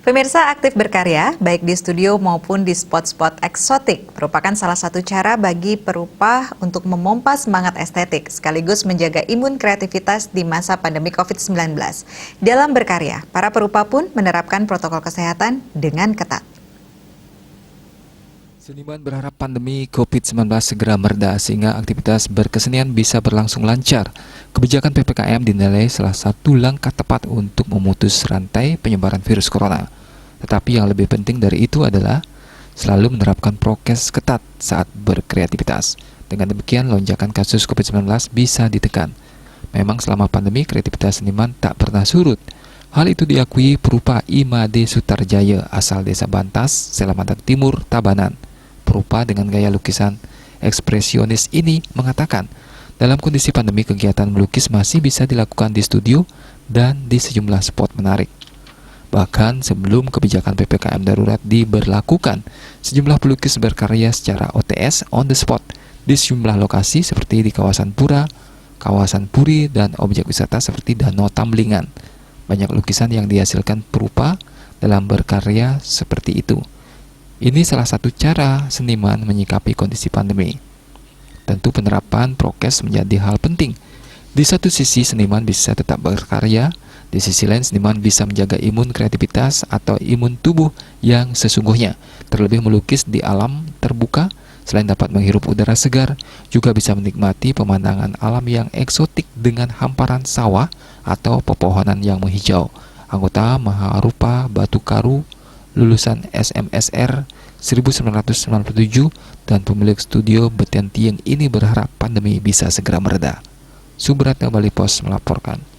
Pemirsa, aktif berkarya, baik di studio maupun di spot-spot eksotik, merupakan salah satu cara bagi perupa untuk memompa semangat estetik, sekaligus menjaga imun kreativitas di masa pandemi COVID-19. Dalam berkarya, para perupa pun menerapkan protokol kesehatan dengan ketat. Seniman berharap pandemi COVID-19 segera mereda sehingga aktivitas berkesenian bisa berlangsung lancar. Kebijakan PPKM dinilai salah satu langkah tepat untuk memutus rantai penyebaran virus corona. Tetapi yang lebih penting dari itu adalah selalu menerapkan prokes ketat saat berkreativitas. Dengan demikian, lonjakan kasus COVID-19 bisa ditekan. Memang selama pandemi, kreativitas seniman tak pernah surut. Hal itu diakui perupa Imade Sutarjaya asal desa Bantas, Kecamatan Timur, Tabanan. Perupa dengan gaya lukisan ekspresionis ini mengatakan, dalam kondisi pandemi kegiatan melukis masih bisa dilakukan di studio dan di sejumlah spot menarik. Bahkan sebelum kebijakan PPKM darurat diberlakukan, sejumlah pelukis berkarya secara OTS on the spot di sejumlah lokasi seperti di kawasan Pura, kawasan Puri, dan objek wisata seperti Danau Tamblingan. Banyak lukisan yang dihasilkan perupa dalam berkarya seperti itu. Ini salah satu cara seniman menyikapi kondisi pandemi. Tentu penerapan prokes menjadi hal penting. Di satu sisi seniman bisa tetap berkarya, di sisi lain seniman bisa menjaga imun kreativitas atau imun tubuh yang sesungguhnya. Terlebih melukis di alam terbuka, selain dapat menghirup udara segar, juga bisa menikmati pemandangan alam yang eksotik dengan hamparan sawah atau pepohonan yang menghijau. Anggota Maharupa Batu Karu, lulusan SMSR 1997 dan pemilik studio Betentieng ini berharap pandemi bisa segera mereda. Subratna Bali Pos melaporkan.